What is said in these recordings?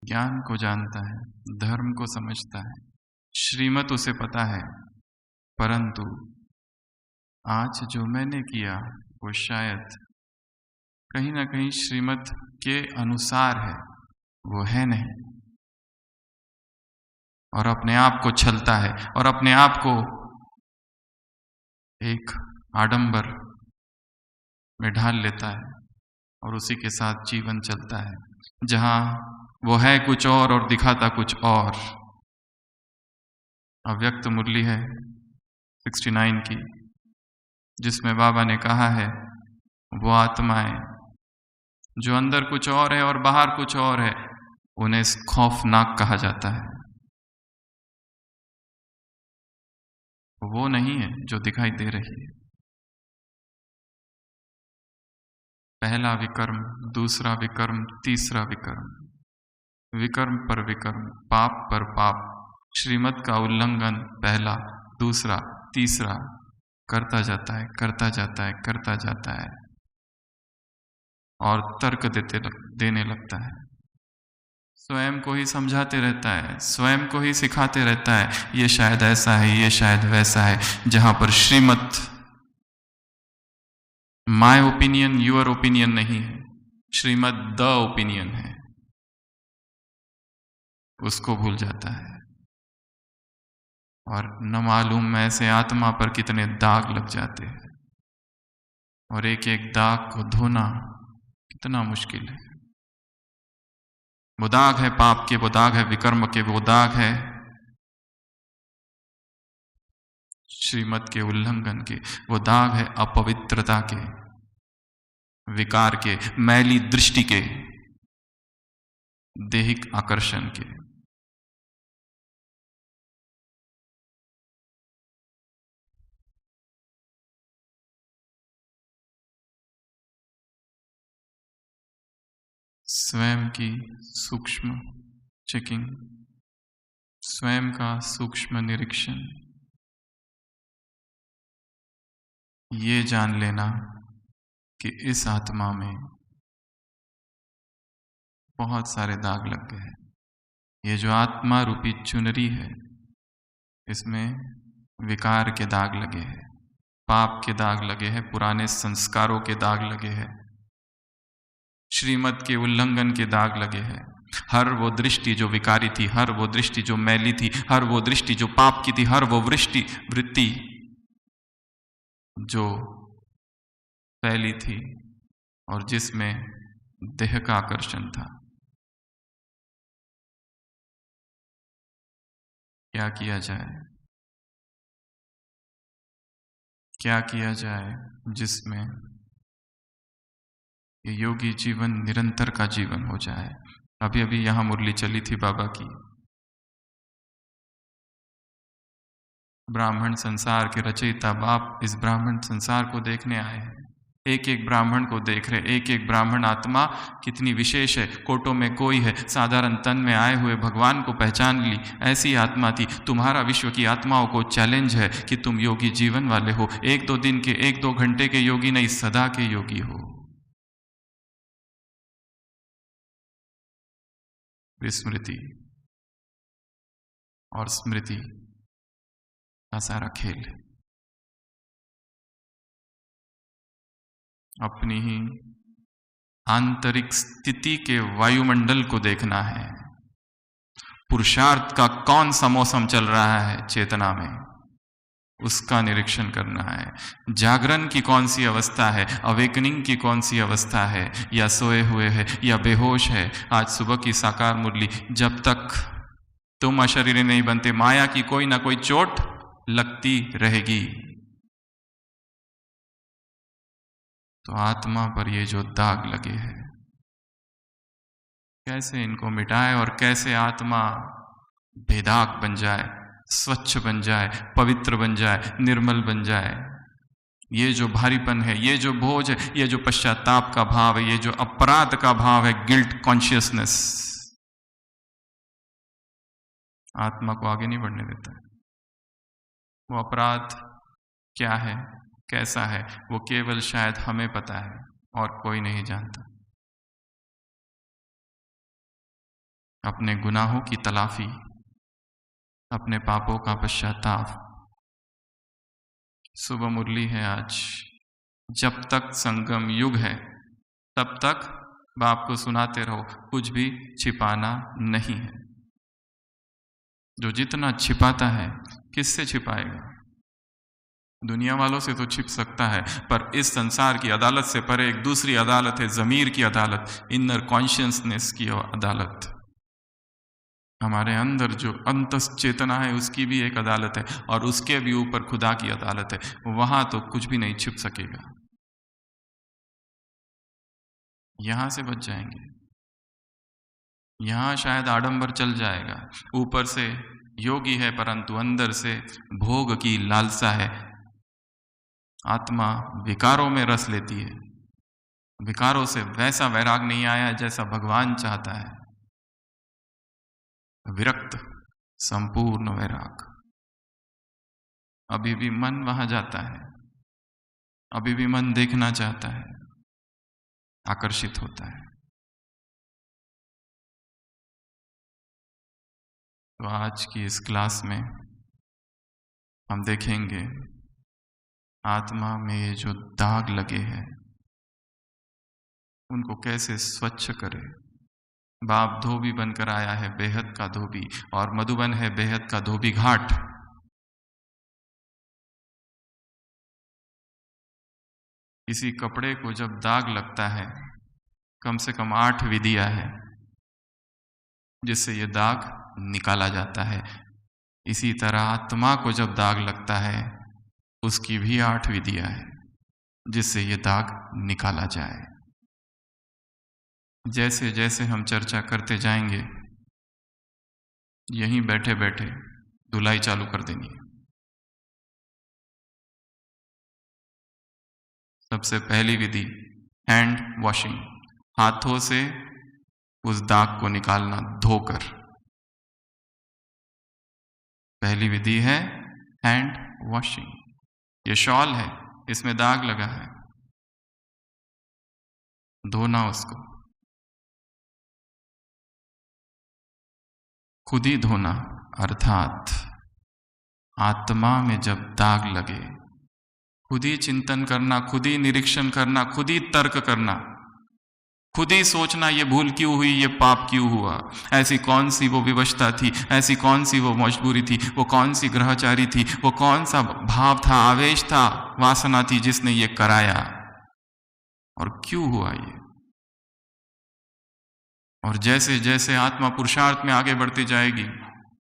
ज्ञान को जानता है, धर्म को समझता है, श्रीमत उसे पता है, परंतु आज जो मैंने किया वो शायद कहीं ना कहीं श्रीमत के अनुसार है, वो है नहीं। और अपने आप को छलता है और अपने आप को एक आडंबर में ढाल लेता है और उसी के साथ जीवन चलता है, जहां वो है कुछ और दिखाता कुछ और। अव्यक्त मुरली है 69 की, जिसमें बाबा ने कहा है वो आत्माएं जो अंदर कुछ और है और बाहर कुछ और है, उन्हें खौफनाक कहा जाता है। वो नहीं है जो दिखाई दे रही है। पहला विकर्म, दूसरा विकर्म, तीसरा विकर्म, विकर्म पर विकर्म, पाप पर पाप, श्रीमत का उल्लंघन पहला, दूसरा, तीसरा करता जाता है, करता जाता है, करता जाता है और तर्क देने लगता है। स्वयं को ही समझाते रहता है, स्वयं को ही सिखाते रहता है, ये शायद ऐसा है, ये शायद वैसा है, जहां पर श्रीमत माय ओपिनियन योर ओपिनियन नहीं है, श्रीमत द ओपिनियन है, उसको भूल जाता है। और न मालूम ऐसे आत्मा पर कितने दाग लग जाते हैं, और एक एक दाग को धोना कितना मुश्किल है। वो दाग है पाप के, वो दाग है विकर्म के, वो दाग है श्रीमत के उल्लंघन के, वो दाग है अपवित्रता के, विकार के, मैली दृष्टि के, देहिक आकर्षण के। स्वयं की सूक्ष्म चेकिंग, स्वयं का सूक्ष्म निरीक्षण, ये जान लेना कि इस आत्मा में बहुत सारे दाग लग गए हैं। ये जो आत्मा रूपी चुनरी है, इसमें विकार के दाग लगे हैं, पाप के दाग लगे हैं, पुराने संस्कारों के दाग लगे हैं, श्रीमत के उल्लंघन के दाग लगे हैं। हर वो दृष्टि जो विकारी थी, हर वो दृष्टि जो मैली थी, हर वो दृष्टि जो पाप की थी, हर वो वृत्ति जो फैली थी और जिसमें देह का आकर्षण था, क्या किया जाए, क्या किया जाए जिसमें ये योगी जीवन निरंतर का जीवन हो जाए। अभी अभी यहां मुरली चली थी बाबा की, ब्राह्मण संसार के रचयिता बाप इस ब्राह्मण संसार को देखने आए हैं, एक एक ब्राह्मण को देख रहे, एक एक ब्राह्मण आत्मा कितनी विशेष है, कोटों में कोई है, साधारण तन में आए हुए भगवान को पहचान ली, ऐसी आत्मा थी। तुम्हारा विश्व की आत्माओं को चैलेंज है कि तुम योगी जीवन वाले हो, एक दो दिन के, एक दो घंटे के योगी नहीं, सदा के योगी हो। विस्मृति और स्मृति का सारा खेल अपनी ही आंतरिक स्थिति के वायुमंडल को देखना है। पुरुषार्थ का कौन सा मौसम चल रहा है चेतना में, उसका निरीक्षण करना है। जागरण की कौन सी अवस्था है, अवेकनिंग की कौन सी अवस्था है, या सोए हुए है या बेहोश है। आज सुबह की साकार मुरली, जब तक तुम अशरीरी नहीं बनते, माया की कोई ना कोई चोट लगती रहेगी। तो आत्मा पर ये जो दाग लगे हैं, कैसे इनको मिटाए और कैसे आत्मा बेदाग बन जाए, स्वच्छ बन जाए, पवित्र बन जाए, निर्मल बन जाए। ये जो भारीपन है, ये जो बोझ है, ये जो पश्चाताप का भाव है, ये जो अपराध का भाव है, गिल्ट कॉन्शियसनेस, आत्मा को आगे नहीं बढ़ने देता है। वो अपराध क्या है, कैसा है, वो केवल शायद हमें पता है और कोई नहीं जानता। अपने गुनाहों की तलाफी, अपने पापों का पश्चाताप। शुभ मुरली है आज। जब तक संगम युग है तब तक बाप को सुनाते रहो, कुछ भी छिपाना नहीं है। जो जितना छिपाता है, किससे छिपाएगा? दुनिया वालों से तो छिप सकता है, पर इस संसार की अदालत से परे एक दूसरी अदालत है, ज़मीर की अदालत, इनर कॉन्शियसनेस की अदालत। हमारे अंदर जो अंतस चेतना है उसकी भी एक अदालत है, और उसके भी ऊपर खुदा की अदालत है। वहां तो कुछ भी नहीं छिप सकेगा। यहां से बच जाएंगे। यहां शायद आडंबर चल जाएगा, ऊपर से योगी है परंतु अंदर से भोग की लालसा है। आत्मा विकारों में रस लेती है। विकारों से वैसा वैराग नहीं आया जैसा भगवान चाहता है। विरक्त संपूर्ण वैराग। अभी भी मन वहां जाता है, अभी भी मन देखना चाहता है, आकर्षित होता है। तो आज की इस क्लास में हम देखेंगे आत्मा में ये जो दाग लगे हैं उनको कैसे स्वच्छ करें। बाप धोबी बनकर आया है, बेहद का धोबी, और मधुबन है बेहद का धोबी घाट। किसी कपड़े को जब दाग लगता है, कम से कम 8 विधियां है जिससे ये दाग निकाला जाता है। इसी तरह आत्मा को जब दाग लगता है, उसकी भी 8 विधियां है जिससे ये दाग निकाला जाए। जैसे जैसे हम चर्चा करते जाएंगे, यहीं बैठे बैठे धुलाई चालू कर देनी है। सबसे पहली विधि हैंड वॉशिंग, हाथों से उस दाग को निकालना धोकर। पहली विधि है हैंड वॉशिंग। ये शॉल है, इसमें दाग लगा है, धोना उसको, खुद ही धोना। अर्थात आत्मा में जब दाग लगे, खुद ही चिंतन करना, खुद ही निरीक्षण करना, खुद ही तर्क करना, खुद ही सोचना ये भूल क्यों हुई, ये पाप क्यों हुआ, ऐसी कौन सी वो विवशता थी, ऐसी कौन सी वो मजबूरी थी, वो कौन सी ग्रहचारी थी, वो कौन सा भाव था, आवेश था, वासना थी जिसने ये कराया, और क्यों हुआ ये। और जैसे जैसे आत्मा पुरुषार्थ में आगे बढ़ती जाएगी,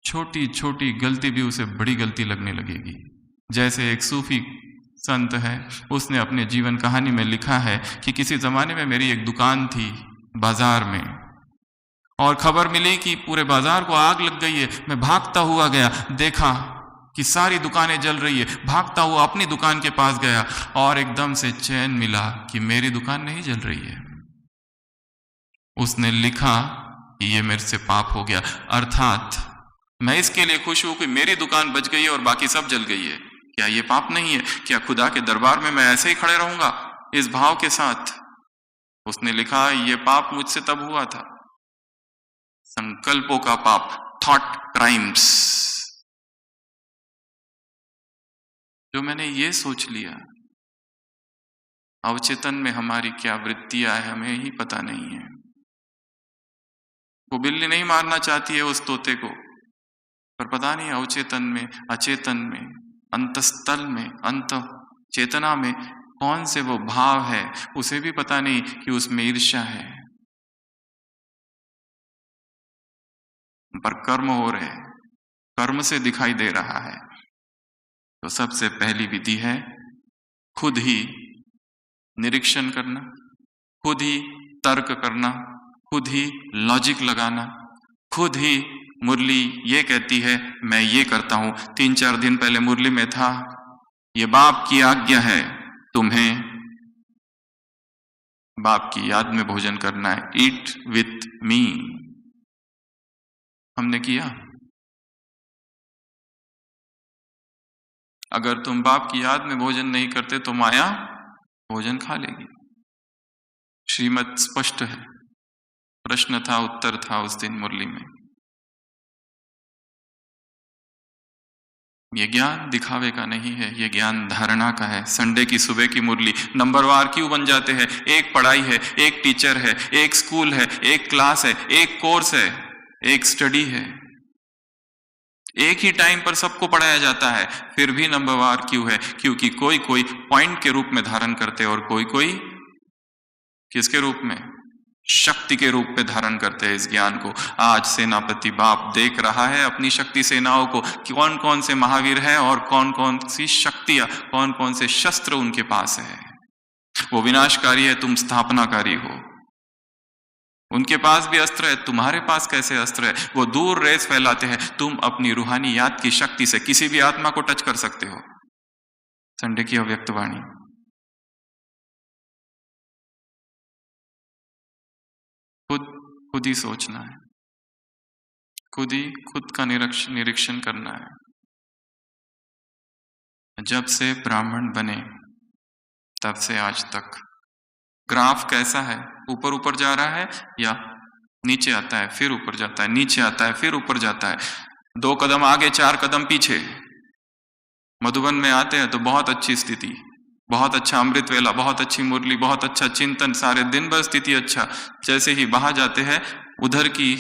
छोटी छोटी गलती भी उसे बड़ी गलती लगने लगेगी। जैसे एक सूफी संत है, उसने अपने जीवन कहानी में लिखा है कि किसी जमाने में मेरी एक दुकान थी बाजार में, और खबर मिली कि पूरे बाजार को आग लग गई है। मैं भागता हुआ गया, देखा कि सारी दुकानें जल रही है, भागता हुआ अपनी दुकान के पास गया, और एकदम से चैन मिला कि मेरी दुकान नहीं जल रही है। उसने लिखा कि ये मेरे से पाप हो गया, अर्थात मैं इसके लिए खुश हूं कि मेरी दुकान बच गई है और बाकी सब जल गई है। क्या ये पाप नहीं है? क्या खुदा के दरबार में मैं ऐसे ही खड़े रहूंगा इस भाव के साथ? उसने लिखा ये पाप मुझसे तब हुआ था, संकल्पों का पाप, थॉट क्राइम्स, जो मैंने ये सोच लिया। अवचेतन में हमारी क्या वृत्तियां है हमें ही पता नहीं है। वो बिल्ली नहीं मारना चाहती है उस तोते को, पर पता नहीं अवचेतन में, अचेतन में, अंतस्थल में, अंत चेतना में कौन से वो भाव है, उसे भी पता नहीं कि उसमें ईर्ष्या है। पर कर्म हो रहे, कर्म से दिखाई दे रहा है। तो सबसे पहली विधि है खुद ही निरीक्षण करना, खुद ही तर्क करना, खुद ही लॉजिक लगाना, खुद ही मुरली ये कहती है मैं ये करता हूं। 3-4 दिन पहले मुरली में था, ये बाप की आज्ञा है, तुम्हें बाप की याद में भोजन करना है, ईट विथ मी। हमने किया? अगर तुम बाप की याद में भोजन नहीं करते तो माया भोजन खा लेगी। श्रीमत स्पष्ट है, प्रश्न था, उत्तर था उस दिन मुरली में। ये ज्ञान दिखावे का नहीं है, ये ज्ञान धारणा का है। संडे की सुबह की मुरली नंबरवार क्यों बन जाते हैं? एक पढ़ाई है, एक टीचर है, एक स्कूल है, एक क्लास है, एक कोर्स है, एक स्टडी है, एक ही टाइम पर सबको पढ़ाया जाता है, फिर भी नंबरवार क्यों है? क्योंकि कोई कोई पॉइंट के रूप में धारण करते और कोई कोई किसके रूप में? शक्ति के रूप में धारण करते हैं इस ज्ञान को। आज सेनापति बाप देख रहा है अपनी शक्ति सेनाओं को, कौन कौन से महावीर हैं और कौन कौन सी शक्तियां, कौन कौन से शस्त्र उनके पास है। वो विनाशकारी है, तुम स्थापनाकारी हो। उनके पास भी अस्त्र है, तुम्हारे पास कैसे अस्त्र है? वो दूर रेस फैलाते हैं, तुम अपनी रूहानी याद की शक्ति से किसी भी आत्मा को टच कर सकते हो। संडे की अव्यक्त वाणी। खुद ही सोचना है, खुद ही खुद का निरीक्षण करना है। जब से ब्राह्मण बने तब से आज तक ग्राफ कैसा है? ऊपर ऊपर जा रहा है या नीचे आता है फिर ऊपर जाता है, नीचे आता है फिर ऊपर जाता है, 2 कदम आगे 4 कदम पीछे। मधुबन में आते हैं तो बहुत अच्छी स्थिति, बहुत अच्छा अमृत वेला, बहुत अच्छी मुरली, बहुत अच्छा चिंतन, सारे दिन भर स्थिति अच्छा। जैसे ही बाहर जाते हैं उधर की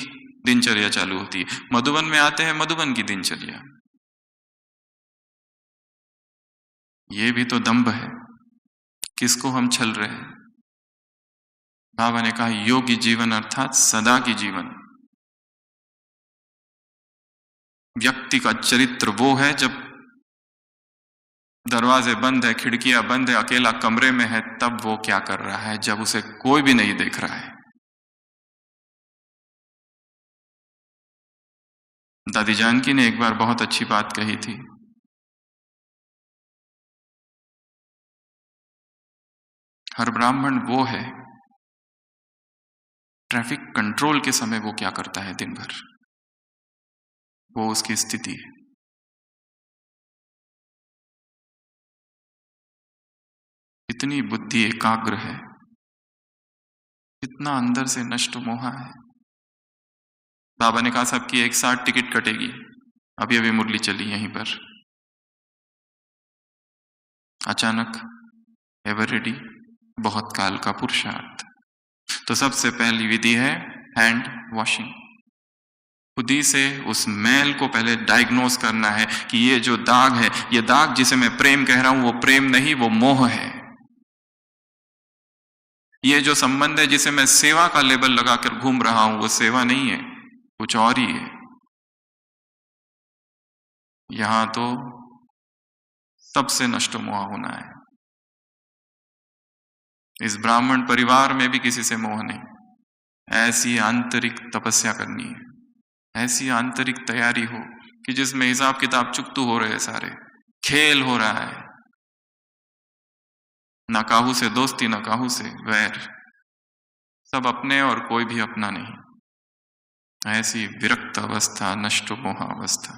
दिनचर्या चालू होती है। मधुबन में आते हैं, मधुबन की दिनचर्या। ये भी तो दंभ है, किसको हम छल रहे हैं? बाबा ने कहा योगी जीवन अर्थात सदा की जीवन। व्यक्ति का चरित्र वो है जब दरवाजे बंद है, खिड़कियां बंद है, अकेला कमरे में है, तब वो क्या कर रहा है जब उसे कोई भी नहीं देख रहा है। दादी जानकी ने एक बार बहुत अच्छी बात कही थी। हर ब्राह्मण वो है, ट्रैफिक कंट्रोल के समय वो क्या करता है दिन भर, वो उसकी स्थिति है। इतनी बुद्धि एकाग्र है, इतना अंदर से नष्ट मोहा है। बाबा ने कहा सबकी एक साथ टिकट कटेगी। अभी अभी मुरली चली यहीं पर, अचानक एवर रेडी, बहुत काल का पुरुषार्थ। तो सबसे पहली विधि है हैंड वॉशिंग। खुद ही से उस मैल को पहले डायग्नोस करना है कि ये जो दाग है, ये दाग जिसे मैं प्रेम कह रहा हूं वो प्रेम नहीं, वो मोह है। ये जो संबंध है जिसे मैं सेवा का लेबल लगाकर घूम रहा हूं वो सेवा नहीं है, कुछ और ही है। यहां तो सबसे नष्ट मोह होना है। इस ब्राह्मण परिवार में भी किसी से मोह नहीं। ऐसी आंतरिक तपस्या करनी है, ऐसी आंतरिक तैयारी हो कि जिसमें हिसाब किताब चुकतू हो रहे, सारे खेल हो रहा है। ना काहू से दोस्ती, ना काहू से वैर, सब अपने और कोई भी अपना नहीं। ऐसी विरक्त अवस्था, नष्ट मोह अवस्था।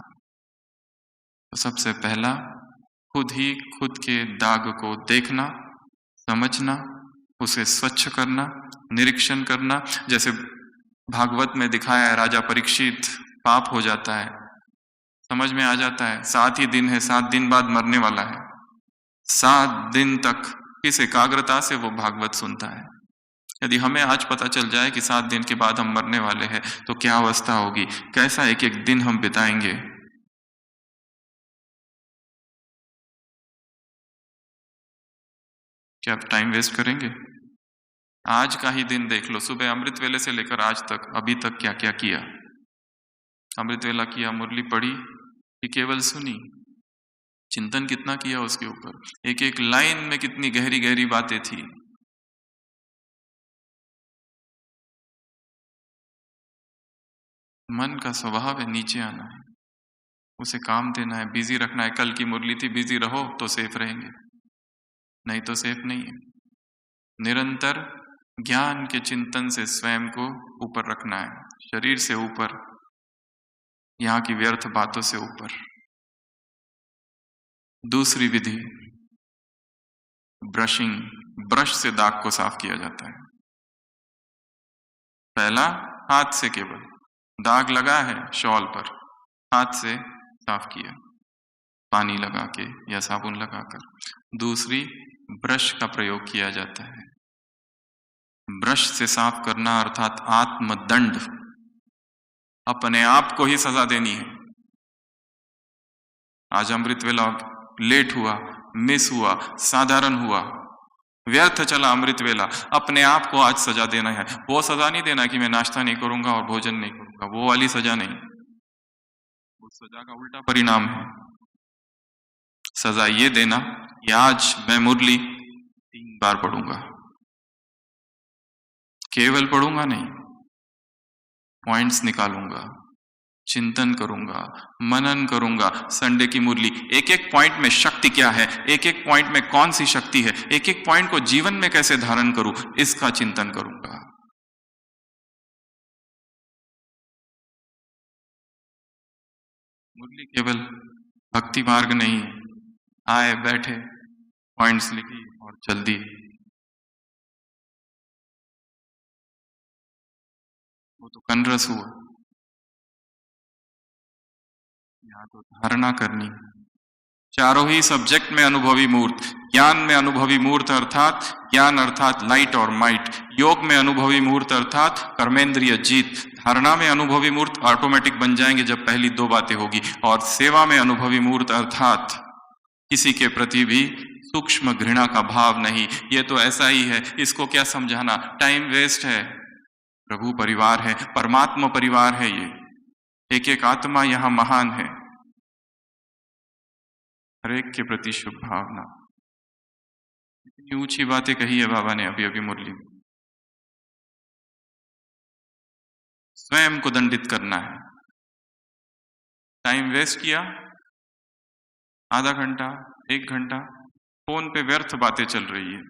तो सबसे पहला खुद ही खुद के दाग को देखना, समझना, उसे स्वच्छ करना, निरीक्षण करना। जैसे भागवत में दिखाया है, राजा परीक्षित पाप हो जाता है, समझ में आ जाता है 7 ही दिन है, 7 दिन बाद मरने वाला है। 7 दिन तक किस एकाग्रता से वो भागवत सुनता है। यदि हमें आज पता चल जाए कि 7 दिन के बाद हम मरने वाले हैं तो क्या अवस्था होगी, कैसा एक एक दिन हम बिताएंगे। क्या आप टाइम वेस्ट करेंगे? आज का ही दिन देख लो, सुबह अमृत वेले से लेकर आज तक, अभी तक क्या क्या किया। अमृत वेला किया, मुरली पढ़ी कि केवल सुनी, चिंतन कितना किया उसके ऊपर, एक एक लाइन में कितनी गहरी गहरी बातें थी। मन का स्वभाव है नीचे आना है, उसे काम देना है, बिजी रखना है। कल की मुरली थी, बिजी रहो तो सेफ रहेंगे, नहीं तो सेफ नहीं है। निरंतर ज्ञान के चिंतन से स्वयं को ऊपर रखना है, शरीर से ऊपर, यहाँ की व्यर्थ बातों से ऊपर। दूसरी विधि ब्रशिंग, ब्रश से दाग को साफ किया जाता है। पहला, हाथ से केवल दाग लगा है शॉल पर, हाथ से साफ किया पानी लगा के या साबुन लगाकर। दूसरी, ब्रश का प्रयोग किया जाता है। ब्रश से साफ करना अर्थात आत्मदंड, अपने आप को ही सजा देनी है। आज अमृत वेला लेट हुआ, मिस हुआ, साधारण हुआ, व्यर्थ चला अमृत वेला, अपने आप को आज सजा देना है। वो सजा नहीं देना कि मैं नाश्ता नहीं करूंगा और भोजन नहीं करूंगा, वो वाली सजा नहीं, उस सजा का उल्टा परिणाम है। सजा ये देना कि आज मैं मुरली 3 बार पढ़ूंगा, केवल पढ़ूंगा नहीं, पॉइंट्स निकालूंगा, चिंतन करूंगा, मनन करूंगा। संडे की मुरली, एक एक पॉइंट में शक्ति क्या है, एक एक पॉइंट में कौन सी शक्ति है, एक एक पॉइंट को जीवन में कैसे धारण करूं, इसका चिंतन करूंगा। मुरली केवल भक्ति मार्ग नहीं, आए बैठे पॉइंट्स लिखी और चल दी, वो तो कनरस हुआ। यहाँ तो धारणा करनी, चारों ही सब्जेक्ट में अनुभवी मूर्त, ज्ञान में अनुभवी मूर्त अर्थात ज्ञान अर्थात लाइट और माइट, योग में अनुभवी मूर्त अर्थात कर्मेंद्रिय जीत, धारणा में अनुभवी मूर्त ऑटोमेटिक बन जाएंगे जब पहली 2 बातें होगी, और सेवा में अनुभवी मूर्त अर्थात किसी के प्रति भी सूक्ष्म घृणा का भाव नहीं। ये तो ऐसा ही है, इसको क्या समझाना, टाइम वेस्ट है। प्रभु परिवार है, परमात्मा परिवार है, ये एक एक आत्मा यहां महान है। हर एक के प्रति शुभ भावना। इतनी ऊंची बातें कही है बाबा ने अभी अभी मुरली में। स्वयं को दंडित करना है। टाइम वेस्ट किया, आधा घंटा 1 घंटा फोन पे व्यर्थ बातें चल रही है।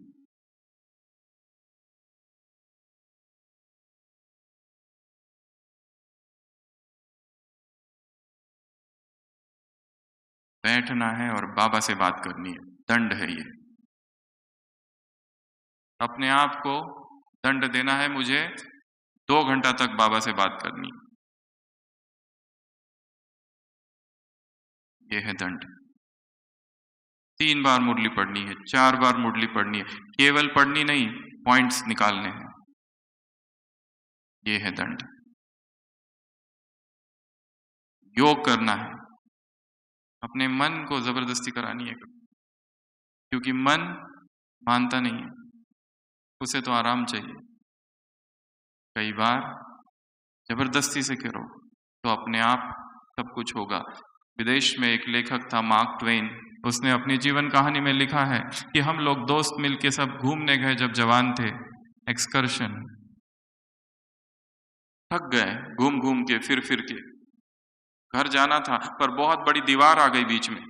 बैठना है और बाबा से बात करनी है, दंड है ये। अपने आप को दंड देना है, मुझे 2 घंटा तक बाबा से बात करनी, ये है दंड। 3 बार मुरली पढ़नी है, 4 बार मुरली पढ़नी है, केवल पढ़नी नहीं, पॉइंट्स निकालने हैं, ये है दंड। योग करना है, अपने मन को जबरदस्ती करानी है, क्योंकि मन मानता नहीं है, उसे तो आराम चाहिए। कई बार जबरदस्ती से करो तो अपने आप सब कुछ होगा। विदेश में एक लेखक था मार्क ट्वेन, उसने अपनी जीवन कहानी में लिखा है कि हम लोग दोस्त मिलके सब घूमने गए जब जवान थे, एक्सकर्शन, थक गए घूम घूम के, फिर के घर जाना था, पर बहुत बड़ी दीवार आ गई बीच में।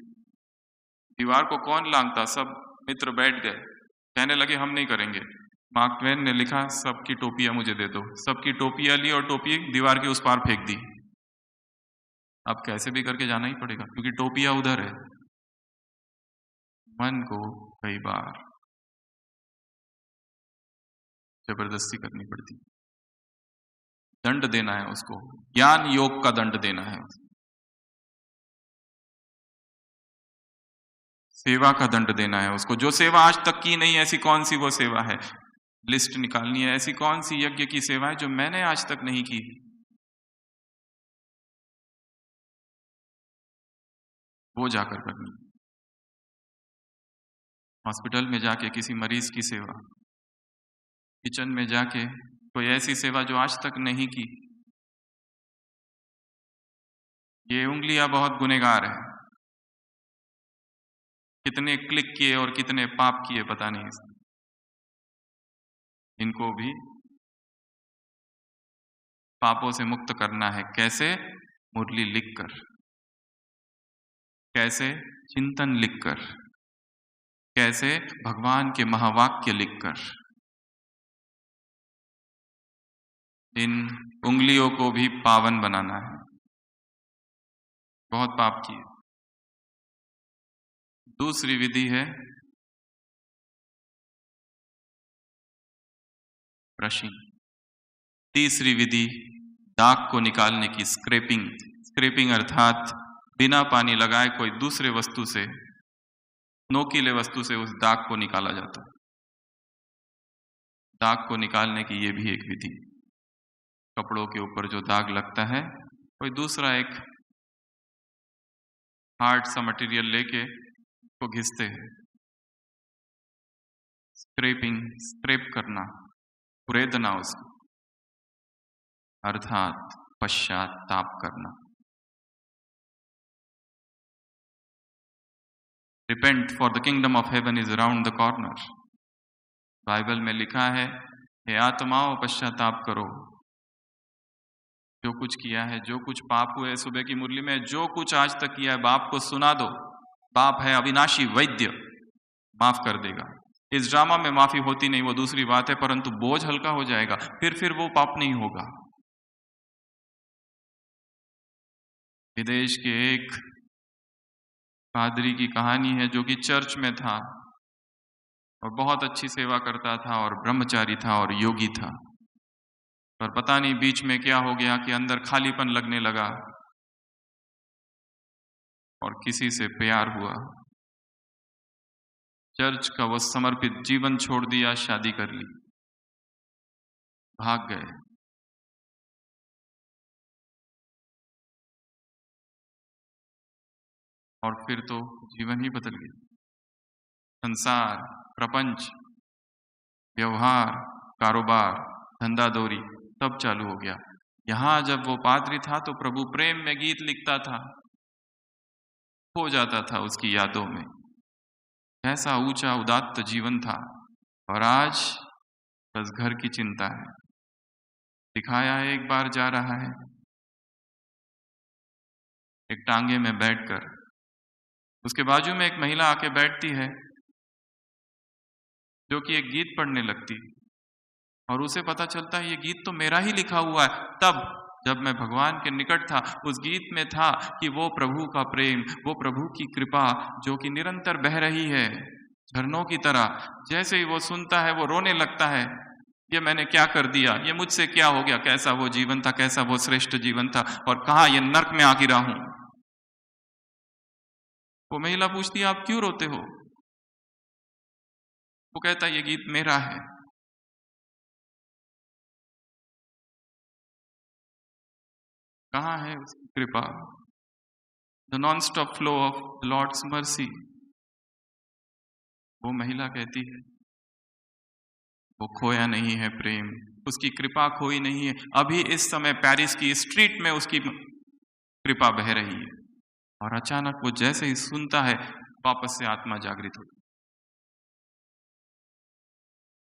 दीवार को कौन लांघता, सब मित्र बैठ गए, कहने लगे हम नहीं करेंगे। मार्क ट्वेन ने लिखा सबकी टोपियां मुझे दे दो, सबकी टोपियां ली और टोपी दीवार के उस पार फेंक दी। अब कैसे भी करके जाना ही पड़ेगा क्योंकि टोपियां उधर है। मन को कई बार जबरदस्ती करनी पड़ती, दंड देना है उसको, ज्ञान योग का दंड देना है, सेवा का दंड देना है उसको। जो सेवा आज तक की नहीं, ऐसी कौन सी वो सेवा है, लिस्ट निकालनी है, ऐसी कौन सी यज्ञ की सेवा है जो मैंने आज तक नहीं की, वो जाकर करनी। हॉस्पिटल में जाके किसी मरीज की सेवा, किचन में जाके कोई ऐसी सेवा जो आज तक नहीं की। ये उंगलियां बहुत गुनहगार है, कितने क्लिक किए और कितने पाप किए पता नहीं, इनको भी पापों से मुक्त करना है। कैसे? मुरली लिखकर, कैसे? चिंतन लिखकर, कैसे? भगवान के महावाक्य लिखकर। इन उंगलियों को भी पावन बनाना है, बहुत पाप किए। दूसरी विधि है ब्रशिंग, तीसरी विधि दाग को निकालने की, स्क्रैपिंग। स्क्रैपिंग अर्थात बिना पानी लगाए कोई दूसरे वस्तु से, नोकीले वस्तु से उस दाग को निकाला जाता है। दाग को निकालने की ये भी एक विधि। कपड़ों के ऊपर जो दाग लगता है, कोई दूसरा एक हार्ड सा मटेरियल लेके उसको घिसते हैं। स्क्रैपिंग, स्क्रैप करना, कुरेदना उसको, अर्थात पश्चाताप करना। Repent, for the kingdom of heaven is around the corner. Bible में लिखा है, हे आत्माओं पश्चाताप करो। जो कुछ किया है, जो कुछ पाप हुए सुबह की मुरली में, जो कुछ आज तक किया है, बाप को सुना दो। बाप है अविनाशी वैद्य, माफ कर देगा। इस ड्रामा में माफी होती नहीं, वो दूसरी बात है, परंतु बोझ हल्का हो जाएगा, फिर वो पाप नहीं होगा। विदेश के एक पादरी की कहानी है जो कि चर्च में था और बहुत अच्छी सेवा करता था और ब्रह्मचारी था और योगी था, पर पता नहीं बीच में क्या हो गया कि अंदर खालीपन लगने लगा और किसी से प्यार हुआ। चर्च का वो समर्पित जीवन छोड़ दिया, शादी कर ली, भाग गए। और फिर तो जीवन ही बदल गया। संसार, प्रपंच, व्यवहार, कारोबार, धंधादौरी सब चालू हो गया। यहाँ जब वो पादरी था तो प्रभु प्रेम में गीत लिखता था, खो जाता था उसकी यादों में। ऐसा ऊंचा उदात्त जीवन था, और आज बस घर की चिंता है। दिखाया एक बार जा रहा है, एक टांगे में बैठकर, उसके बाजू में एक महिला आके बैठती है जो कि एक गीत पढ़ने लगती, और उसे पता चलता है ये गीत तो मेरा ही लिखा हुआ है। तब जब मैं भगवान के निकट था, उस गीत में था कि वो प्रभु का प्रेम, वो प्रभु की कृपा जो कि निरंतर बह रही है झरनों की तरह। जैसे ही वो सुनता है वो रोने लगता है, ये मैंने क्या कर दिया, ये मुझसे क्या हो गया, कैसा वो जीवन था, कैसा वो श्रेष्ठ जीवन था, और कहाँ ये नर्क में आ गिरा हूं। वो महिला पूछती है, आप क्यों रोते हो? वो कहता है, ये गीत मेरा है। कहाँ है उसकी कृपा? The non stop flow of Lord's mercy. वो महिला कहती है, वो खोया नहीं है प्रेम, उसकी कृपा खोई नहीं है। अभी इस समय पेरिस की स्ट्रीट में उसकी कृपा बह रही है। और अचानक वो जैसे ही सुनता है, वापस से आत्मा जागृत होती,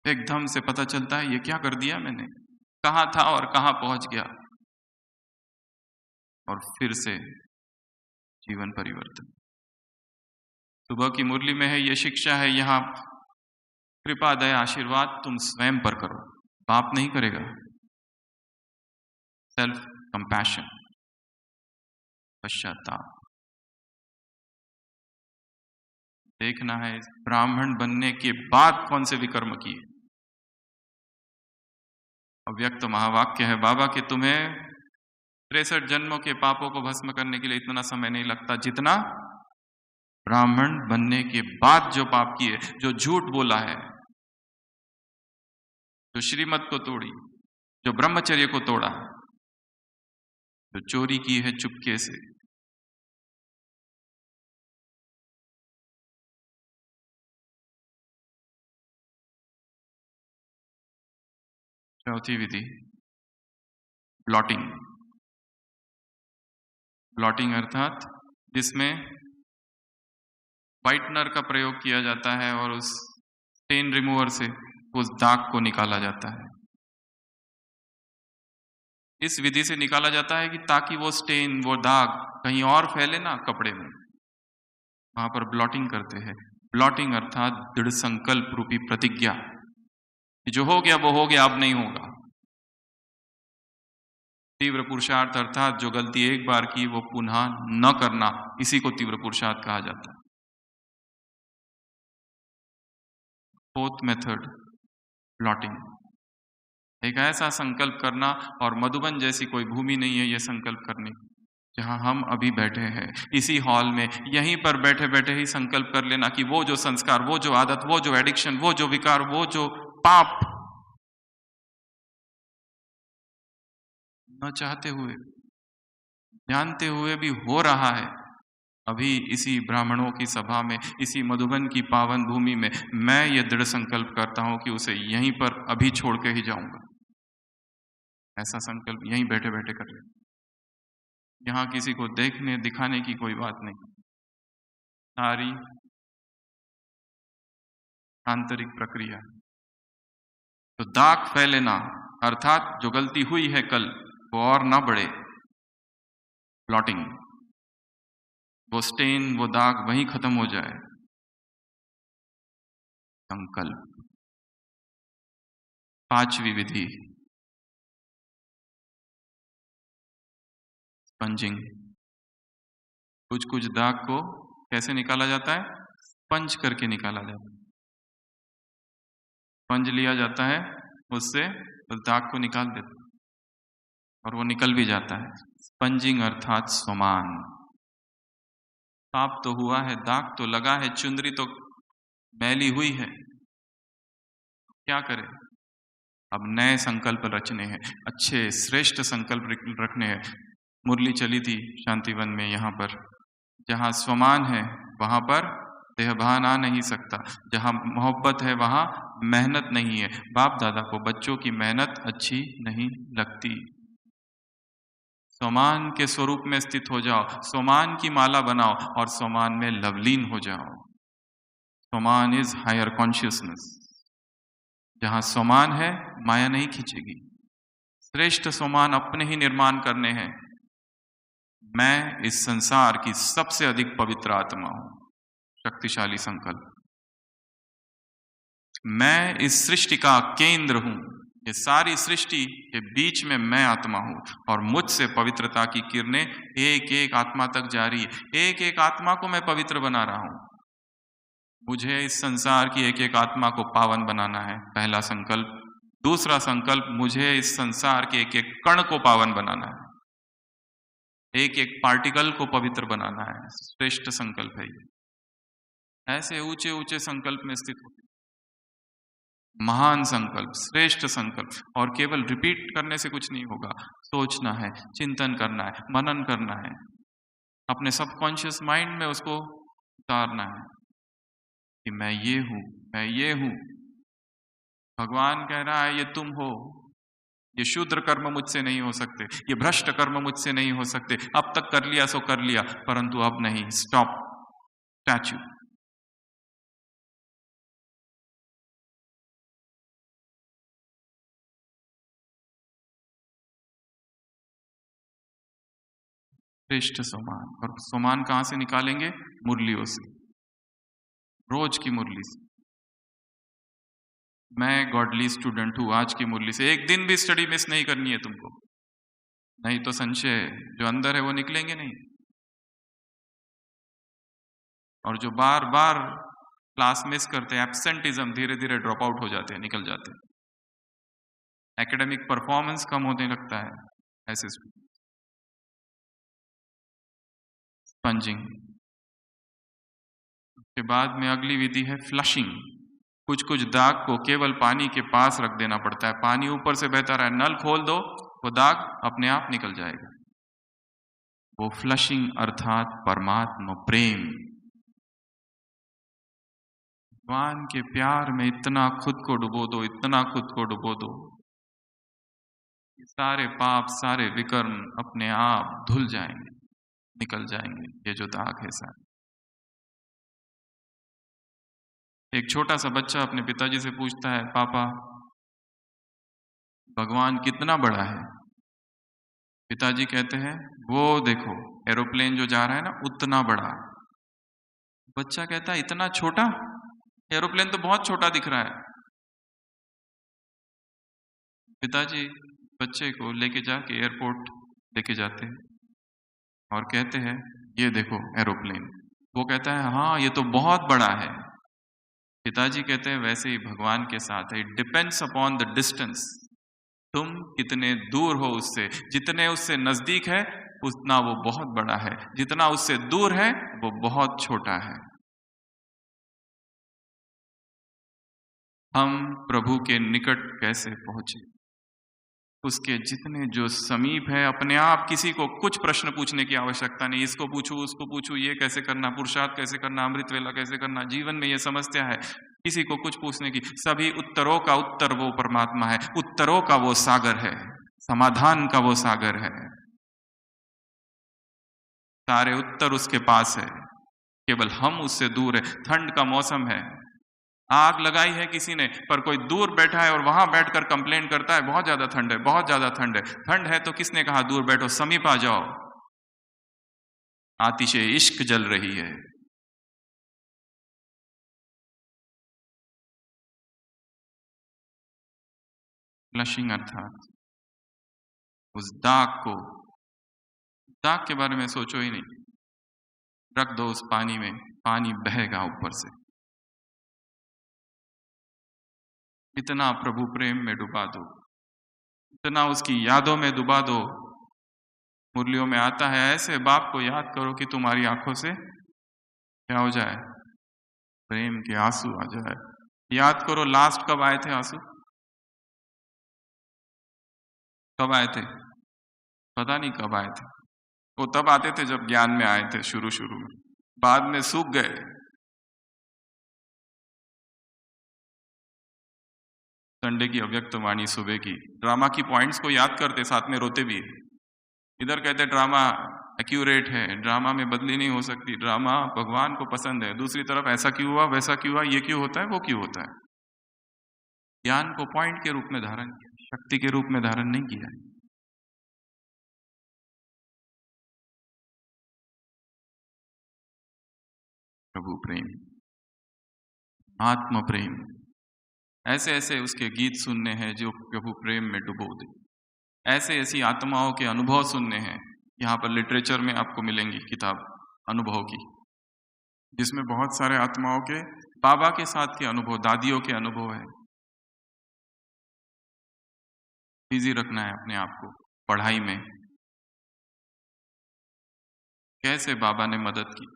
एकदम से पता चलता है ये क्या कर दिया मैंने, कहाँ था और कहाँ पहुंच गया। और फिर से जीवन परिवर्तन। सुबह की मुरली में है, ये शिक्षा है यहाँ, कृपा दया आशीर्वाद तुम स्वयं पर करो, बाप नहीं करेगा। सेल्फ कंपैशन, पश्चाताप। देखना है ब्राह्मण बनने के बाद कौन से विकर्म किए। अव्यक्त महावाक्य है बाबा कि तुम्हें 63 जन्मों के पापों को भस्म करने के लिए इतना समय नहीं लगता जितना ब्राह्मण बनने के बाद जो पाप किए, जो झूठ बोला है, जो श्रीमत को तोड़ी, जो ब्रह्मचर्य को तोड़ा, जो चोरी की है चुपके से। चौथी विधि, ब्लॉटिंग। ब्लॉटिंग अर्थात जिसमें व्हाइटनर का प्रयोग किया जाता है और उस स्टेन रिमूवर से उस दाग को निकाला जाता है। इस विधि से निकाला जाता है कि ताकि वो स्टेन, वो दाग कहीं और फैले ना कपड़े में, वहां पर ब्लॉटिंग करते हैं। ब्लॉटिंग अर्थात दृढ़ संकल्प रूपी प्रतिज्ञा, जो हो गया वो हो गया, अब नहीं होगा। तीव्र पुरुषार्थ अर्थात जो गलती एक बार की वो पुनः न करना, इसी को तीव्र पुरुषार्थ कहा जाता है। Fourth method, blotting. एक ऐसा संकल्प करना, और मधुबन जैसी कोई भूमि नहीं है ये संकल्प करने की, जहाँ हम अभी बैठे हैं इसी हॉल में, यहीं पर बैठे बैठे ही संकल्प कर लेना कि वो जो संस्कार, वो जो आदत, वो जो एडिक्शन, वो जो विकार, वो जो पाप, न चाहते हुए, जानते हुए भी हो रहा है, अभी इसी ब्राह्मणों की सभा में, इसी मधुबन की पावन भूमि में मैं ये दृढ़ संकल्प करता हूं कि उसे यहीं पर अभी छोड़ के ही जाऊंगा। ऐसा संकल्प यहीं बैठे बैठे कर ले। यहाँ किसी को देखने दिखाने की कोई बात नहीं, सारी आंतरिक प्रक्रिया। तो दाग फैले ना, अर्थात जो गलती हुई है कल वो और ना बढ़े, प्लॉटिंग, वो स्टेन, वो दाग वहीं खत्म हो जाए। संकल्प। पांचवी विधि, स्पंजिंग। कुछ कुछ दाग को कैसे निकाला जाता है? स्पंज करके निकाला जाता है। स्पंज लिया जाता है, उससे उस दाग को निकाल देते और वो निकल भी जाता है। स्पंजिंग अर्थात सोमान। पाप तो हुआ है, दाग तो लगा है, चुंदरी तो मैली हुई है, क्या करें? अब नए संकल्प रचने हैं, अच्छे श्रेष्ठ संकल्प रखने हैं। मुरली चली थी शांतिवन में, यहाँ पर जहाँ स्वमान है वहाँ पर देहभान आ नहीं सकता, जहाँ मोहब्बत है वहाँ मेहनत नहीं है। बाप दादा को बच्चों की मेहनत अच्छी नहीं लगती। स्वमान के स्वरूप में स्थित हो जाओ, स्वमान की माला बनाओ और स्वमान में लवलीन हो जाओ। स्वमान इज हायर कॉन्शियसनेस। जहां स्वमान है माया नहीं खींचेगी। श्रेष्ठ स्वमान अपने ही निर्माण करने हैं। मैं इस संसार की सबसे अधिक पवित्र आत्मा हूं। शक्तिशाली संकल्प। मैं इस सृष्टि का केंद्र हूं। ये सारी सृष्टि के बीच में मैं आत्मा हूं और मुझसे पवित्रता की किरणें एक एक आत्मा तक जा रही है। एक एक आत्मा को मैं पवित्र बना रहा हूं। मुझे इस संसार की एक एक आत्मा को पावन बनाना है, पहला संकल्प। दूसरा संकल्प, मुझे इस संसार के एक एक कण को पावन बनाना है, एक एक पार्टिकल को पवित्र बनाना है। श्रेष्ठ संकल्प है ये। ऐसे ऊंचे ऊंचे संकल्प में स्थित होते, महान संकल्प, श्रेष्ठ संकल्प। और केवल रिपीट करने से कुछ नहीं होगा, सोचना है, चिंतन करना है, मनन करना है, अपने सबकॉन्शियस माइंड में उसको उतारना है कि मैं ये हूं, मैं ये हूं। भगवान कह रहा है ये तुम हो। ये शूद्र कर्म मुझसे नहीं हो सकते, ये भ्रष्ट कर्म मुझसे नहीं हो सकते। अब तक कर लिया सो कर लिया, परंतु अब नहीं। Stop, statue. श्रेष्ठ सोमान। और सोमान कहां से निकालेंगे? मुरलियों से, रोज की मुरली से। मैं गॉडली स्टूडेंट हूं, आज की मुरली से एक दिन भी स्टडी मिस नहीं करनी है तुमको, नहीं तो संशय जो अंदर है वो निकलेंगे नहीं। और जो बार बार क्लास मिस करते हैं, एब्सेंटिज्म, धीरे धीरे ड्रॉप आउट हो जाते हैं, निकल जाते हैं। एकेडमिक परफॉर्मेंस कम होने लगता है ऐसे। स्पंजिंग। उसके बाद में अगली विधि है फ्लशिंग। कुछ कुछ दाग को केवल पानी के पास रख देना पड़ता है। पानी ऊपर से बहता रहा, नल खोल दो, वो दाग अपने आप निकल जाएगा। वो फ्लशिंग अर्थात परमात्मा प्रेम। भगवान के प्यार में इतना खुद को डुबो दो, इतना खुद को डुबो दो, सारे पाप, सारे विकर्म अपने आप धुल जाएंगे, निकल जाएंगे। ये जो दाग है सारे। एक छोटा सा बच्चा अपने पिताजी से पूछता है, पापा भगवान कितना बड़ा है? पिताजी कहते हैं, वो देखो एरोप्लेन जो जा रहा है ना, उतना बड़ा। बच्चा कहता है, इतना छोटा? एरोप्लेन तो बहुत छोटा दिख रहा है। पिताजी बच्चे को लेके जाके एयरपोर्ट लेके जाते हैं और कहते हैं, ये देखो एरोप्लेन। वो कहता है, हाँ ये तो बहुत बड़ा है। पिताजी कहते हैं, वैसे ही भगवान के साथ है, it depends upon the distance. तुम कितने दूर हो उससे। जितने उससे नजदीक है उतना वो बहुत बड़ा है, जितना उससे दूर है वो बहुत छोटा है। हम प्रभु के निकट कैसे पहुंचे? उसके जितने जो समीप है, अपने आप किसी को कुछ प्रश्न पूछने की आवश्यकता नहीं, इसको पूछूं उसको पूछूं, ये कैसे करना, पुरुषार्थ कैसे करना, अमृत वेला कैसे करना, जीवन में ये समस्या है, किसी को कुछ पूछने की, सभी उत्तरों का उत्तर वो परमात्मा है, उत्तरों का वो सागर है, समाधान का वो सागर है। सारे उत्तर उसके पास है, केवल हम उससे दूर है। ठंड का मौसम है, आग लगाई है किसी ने, पर कोई दूर बैठा है और वहां बैठकर कंप्लेन करता है बहुत ज्यादा ठंड है, बहुत ज्यादा ठंड है। ठंड है तो किसने कहा दूर बैठो, समीप आ जाओ, आतिशे इश्क जल रही है। फ्लशिंग अर्थात उस दाग के बारे में सोचो ही नहीं, रख दो उस पानी में, पानी बहेगा ऊपर से। इतना प्रभु प्रेम में डुबा दो, इतना उसकी यादों में डुबा दो। मुरलियों में आता है, ऐसे बाप को याद करो कि तुम्हारी आंखों से क्या हो जाए, प्रेम के आंसू आ जाए। याद करो लास्ट कब आए थे आंसू, कब आए थे, पता नहीं कब आए थे। वो तब आते थे जब ज्ञान में आए थे शुरू शुरू में, बाद में सूख गए। संडे की अव्यक्त वाणी सुबह की, ड्रामा की पॉइंट्स को याद करते, साथ में रोते भी। इधर कहते ड्रामा एक्यूरेट है, ड्रामा में बदली नहीं हो सकती, ड्रामा भगवान को पसंद है। दूसरी तरफ ऐसा क्यों हुआ, वैसा क्यों हुआ, ये क्यों होता है, वो क्यों होता है। ज्ञान को पॉइंट के रूप में धारण किया, शक्ति के रूप में धारण नहीं किया। प्रभु प्रेम, आत्म प्रेम, ऐसे ऐसे उसके गीत सुनने हैं जो प्रभु प्रेम में डुबो दे। ऐसे ऐसी आत्माओं के अनुभव सुनने हैं। यहाँ पर लिटरेचर में आपको मिलेंगी किताब अनुभव की, जिसमें बहुत सारे आत्माओं के बाबा के साथ के अनुभव, दादियों के अनुभव है। बिजी रखना है अपने आप को पढ़ाई में, कैसे बाबा ने मदद की,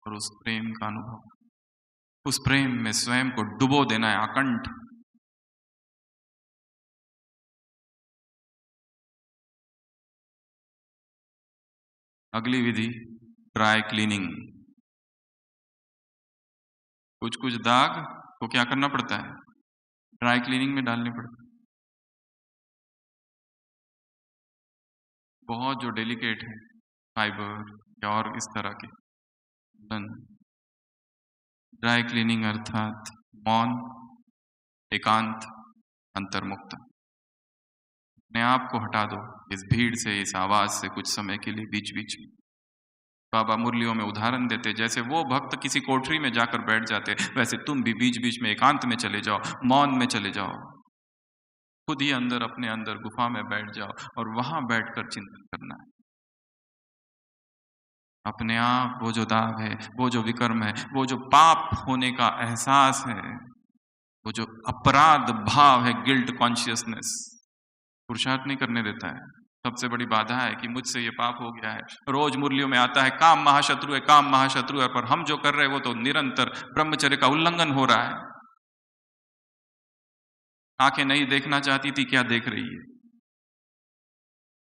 और उस प्रेम का अनुभव, उस प्रेम में स्वयं को डुबो देना है अकंठ। अगली विधि ड्राई क्लीनिंग। कुछ कुछ दाग को क्या करना पड़ता है, ड्राई क्लीनिंग में डालने पड़ते हैं। बहुत जो डेलिकेट है, फाइबर या और इस तरह के, ड्राई क्लीनिंग अर्थात मौन, एकांत, अंतर्मुक्त। अपने आप को हटा दो इस भीड़ से, इस आवाज से कुछ समय के लिए बीच बीच में। बाबा मुरलियों में उदाहरण देते, जैसे वो भक्त किसी कोठरी में जाकर बैठ जाते, वैसे तुम भी बीच बीच में एकांत में चले जाओ, मौन में चले जाओ, खुद ही अंदर अपने अंदर गुफा में बैठ जाओ और वहां बैठकर चिंतन करना है। अपने आप वो जो दाग है, वो जो विकर्म है, वो जो पाप होने का एहसास है, वो जो अपराध भाव है, गिल्ट कॉन्शियसनेस, पुरुषार्थ नहीं करने देता है। सबसे बड़ी बाधा है कि मुझसे ये पाप हो गया है। रोज मुरलियों में आता है काम महाशत्रु है, काम महाशत्रु है, पर हम जो कर रहे हैं वो तो निरंतर ब्रह्मचर्य का उल्लंघन हो रहा है। आंखें नहीं देखना चाहती थी, क्या देख रही है।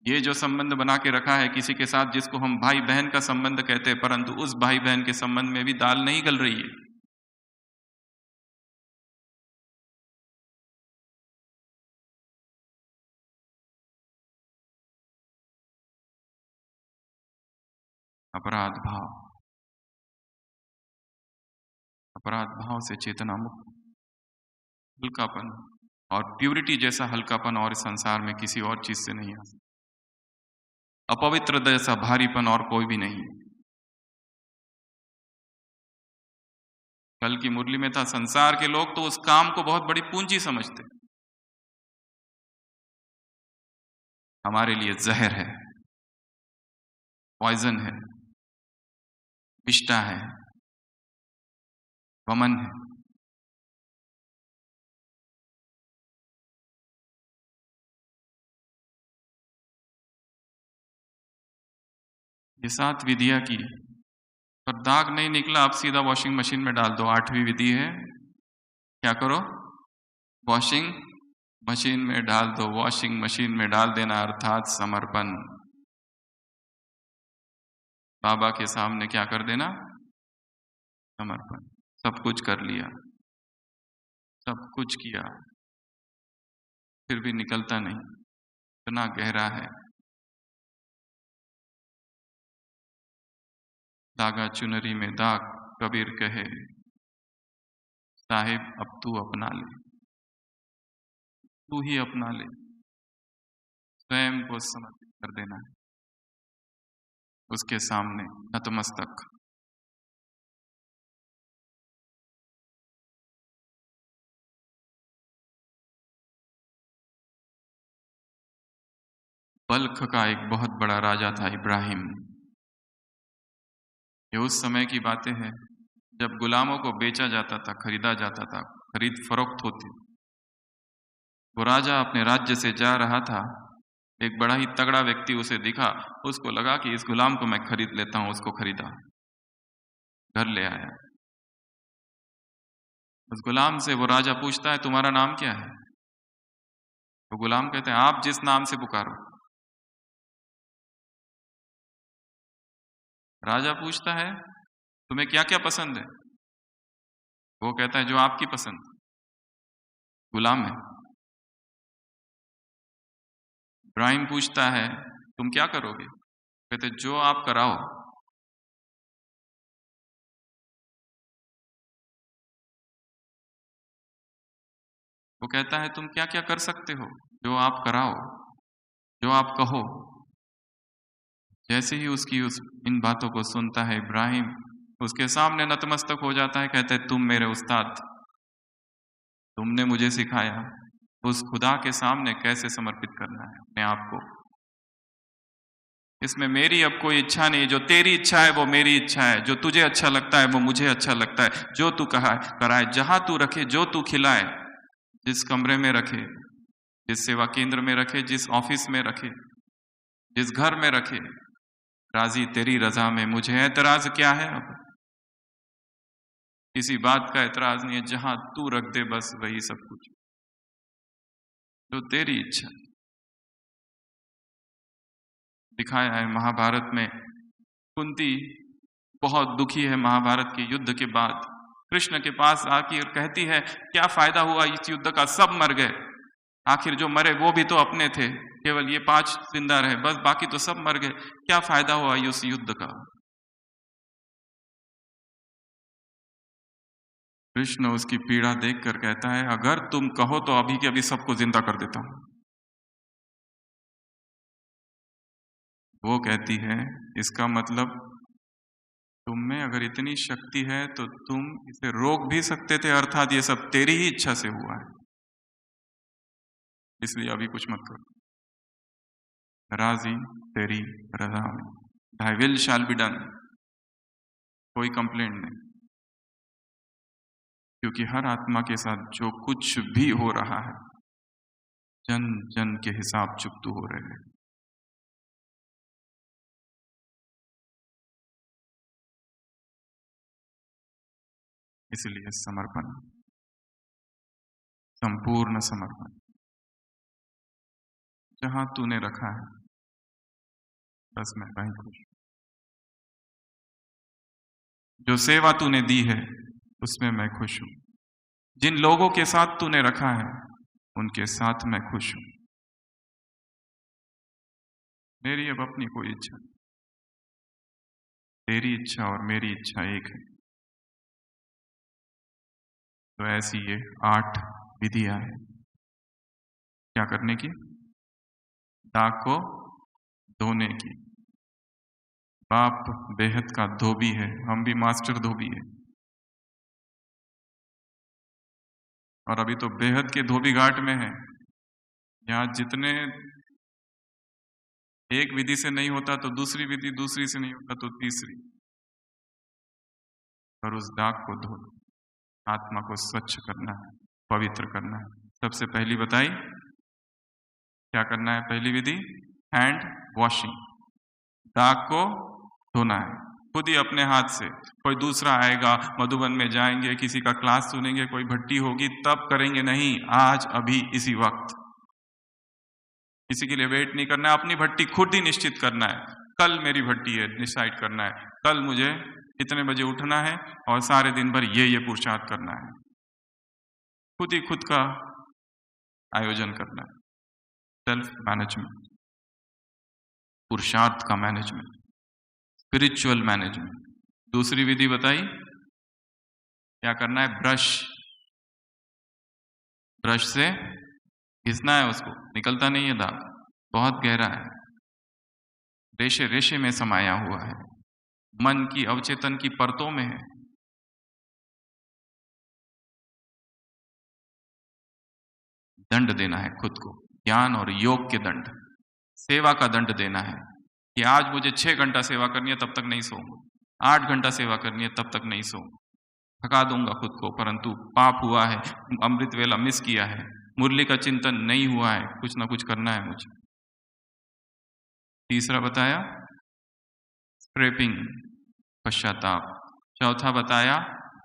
ये जो संबंध बना के रखा है किसी के साथ, जिसको हम भाई बहन का संबंध कहते हैं, परंतु उस भाई बहन के संबंध में भी दाल नहीं गल रही है। अपराध भाव, अपराध भाव से चेतना मुक्त, हल्कापन, और प्यूरिटी जैसा हल्कापन और इस संसार में किसी और चीज से नहीं आ सकता। अपवित्र जैसा भारीपन और कोई भी नहीं। कल की मुरली में था, संसार के लोग तो उस काम को बहुत बड़ी पूंजी समझते, हमारे लिए जहर है, पॉइजन है, विष्टा है, वमन है। ये 7 विधियां की, पर दाग नहीं निकला, आप सीधा वॉशिंग मशीन में डाल दो। 8वीं विधि है, क्या करो? वॉशिंग मशीन में डाल दो। वॉशिंग मशीन में डाल देना अर्थात समर्पण। बाबा के सामने क्या कर देना? समर्पण। सब कुछ कर लिया, सब कुछ किया, फिर भी निकलता नहीं, इतना गहरा है। दागा चुनरी में दाग, कबीर कहे साहिब अब तू अपना ले, तू ही अपना ले। स्वयं को समर्पित कर देना है उसके सामने नतमस्तक। बल्ख का एक बहुत बड़ा राजा था इब्राहिम। ये उस समय की बातें हैं जब गुलामों को बेचा जाता था, खरीदा जाता था, खरीद फरोख्त होती। वो राजा अपने राज्य से जा रहा था, एक बड़ा ही तगड़ा व्यक्ति उसे दिखा, उसको लगा कि इस गुलाम को मैं खरीद लेता हूं। उसको खरीदा, घर ले आया। उस गुलाम से वो राजा पूछता है तुम्हारा नाम क्या है? तो गुलाम कहते हैं आप जिस नाम से पुकारो। राजा पूछता है तुम्हें क्या क्या पसंद है? वो कहता है जो आपकी पसंद। गुलाम है। इब्राहिम पूछता है तुम क्या करोगे? कहते जो आप कराओ। वो कहता है तुम क्या क्या कर सकते हो? जो आप कराओ, जो आप कहो। जैसे ही उसकी इन बातों को सुनता है इब्राहिम, उसके सामने नतमस्तक हो जाता है। कहते हैं तुम मेरे उस्ताद, तुमने मुझे सिखाया उस खुदा के सामने कैसे समर्पित करना है अपने आप को। इसमें मेरी अब कोई इच्छा नहीं, जो तेरी इच्छा है वो मेरी इच्छा है, जो तुझे अच्छा लगता है वो मुझे अच्छा लगता है, जो तू कहा कराए, जहां तू रखे, जो तू खिलाए, जिस कमरे में रखे, जिस सेवा केंद्र में रखे, जिस ऑफिस में रखे, जिस घर में रखे, राजी तेरी रजा में। मुझे एतराज क्या है? अब किसी बात का एतराज नहीं है, जहां तू रख दे बस वही सब कुछ, जो तेरी इच्छा। दिखाया है महाभारत में, कुंती बहुत दुखी है महाभारत के युद्ध के बाद। कृष्ण के पास आकर कहती है क्या फायदा हुआ इस युद्ध का, सब मर गए, आखिर जो मरे वो भी तो अपने थे, केवल ये 5 जिंदा रहे, बस बाकी तो सब मर गए, क्या फायदा हुआ उस युद्ध का? कृष्ण उसकी पीड़ा देखकर कहता है अगर तुम कहो तो अभी के अभी सबको जिंदा कर देता हूं। वो कहती है इसका मतलब तुम में अगर इतनी शक्ति है तो तुम इसे रोक भी सकते थे, अर्थात ये सब तेरी ही इच्छा से हुआ है, इसलिए अभी कुछ मत करो। राजी तेरी रजा में, thy will shall be done, कोई कंप्लेंट नहीं। क्योंकि हर आत्मा के साथ जो कुछ भी हो रहा है, जन जन के हिसाब चुकतू हो रहे हैं। इसलिए समर्पण, संपूर्ण समर्पण। जहां तूने रखा है बस मैं वहीं खुश। जो सेवा तूने दी है उसमें मैं खुश हूं। जिन लोगों के साथ तूने रखा है उनके साथ मैं खुश हूं। मेरी अब अपनी कोई इच्छा नहीं, तेरी इच्छा और मेरी इच्छा एक है। तो ऐसी ये 8 विधियां हैं क्या करने की? दाग को धोने की। बाप बेहद का धोबी है, हम भी मास्टर धोबी है। और अभी तो बेहद के धोबी घाट में है। यहाँ जितने एक विधि से नहीं होता तो दूसरी विधि, दूसरी से नहीं होता तो तीसरी। और उस दाग को धो, आत्मा को स्वच्छ करना है, पवित्र करना है। सबसे पहली बताई क्या करना है? पहली विधि हैंड वॉशिंग, दाग को धोना है, खुद ही अपने हाथ से। कोई दूसरा आएगा, मधुबन में जाएंगे, किसी का क्लास सुनेंगे, कोई भट्टी होगी तब करेंगे, नहीं, आज अभी इसी वक्त। किसी के लिए वेट नहीं करना है, अपनी भट्टी खुद ही निश्चित करना है। कल मेरी भट्टी है, डिसाइड करना है, कल मुझे इतने बजे उठना है और सारे दिन भर ये पुरुषार्थ करना है। खुद ही खुद का आयोजन करना है, सेल्फ मैनेजमेंट, पुरुषार्थ का मैनेजमेंट, स्पिरिचुअल मैनेजमेंट। दूसरी विधि बताई, क्या करना है? ब्रश से घिसना है उसको, निकलता नहीं है दाग, बहुत गहरा है, रेशे रेशे में समाया हुआ है, मन की अवचेतन की परतों में है। दंड देना है खुद को, ज्ञान और योग के दंड, सेवा का दंड देना है कि आज मुझे 6 घंटा सेवा करनी है, तब तक नहीं सोऊंगा, 8 घंटा सेवा करनी है, तब तक नहीं सोऊंगा, थका दूंगा खुद को, परंतु पाप हुआ है, अमृत वेला मिस किया है, मुरली का चिंतन नहीं हुआ है, कुछ ना कुछ करना है मुझे। तीसरा बताया स्क्रैपिंग, पश्चाताप। चौथा बताया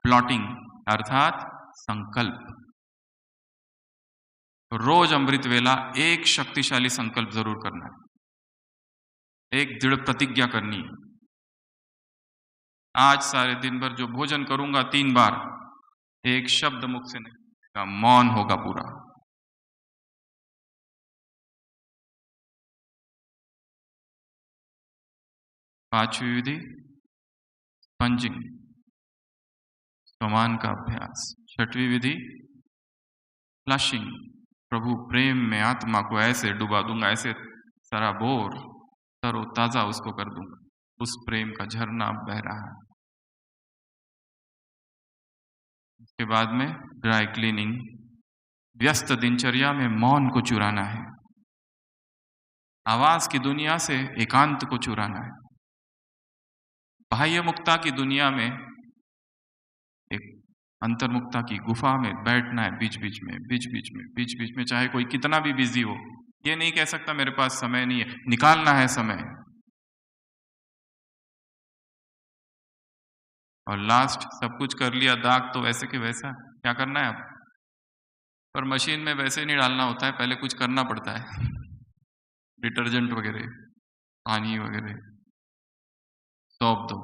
प्लॉटिंग, अर्थात संकल्प। रोज अमृत वेला एक शक्तिशाली संकल्प जरूर करना है, एक दृढ़ प्रतिज्ञा करनी है। आज सारे दिन भर जो भोजन करूंगा 3 बार, एक शब्द मुख से नहीं, मौन होगा पूरा। पांचवी विधि स्पंजिंग, स्वमान का अभ्यास। छठवीं विधि फ्लशिंग, प्रभु प्रेम में आत्मा को ऐसे डुबा दूंगा, ऐसे सराबोर तरोताजा उसको कर दूंगा, उस प्रेम का झरना बह रहा है। उसके बाद में ड्राई क्लीनिंग, व्यस्त दिनचर्या में मौन को चुराना है, आवाज की दुनिया से एकांत को चुराना है, बाह्य मुक्ता की दुनिया में एक अंतर्मुक्ता की गुफा में बैठना है, बीच बीच में, चाहे कोई कितना भी बिजी हो। ये नहीं कह सकता मेरे पास समय नहीं है, निकालना है समय। और लास्ट, सब कुछ कर लिया, दाग तो वैसे के वैसा, क्या करना है अब? पर मशीन में वैसे नहीं डालना होता है, पहले कुछ करना पड़ता है, डिटर्जेंट वगैरह, पानी वगैरह, सौंप दो,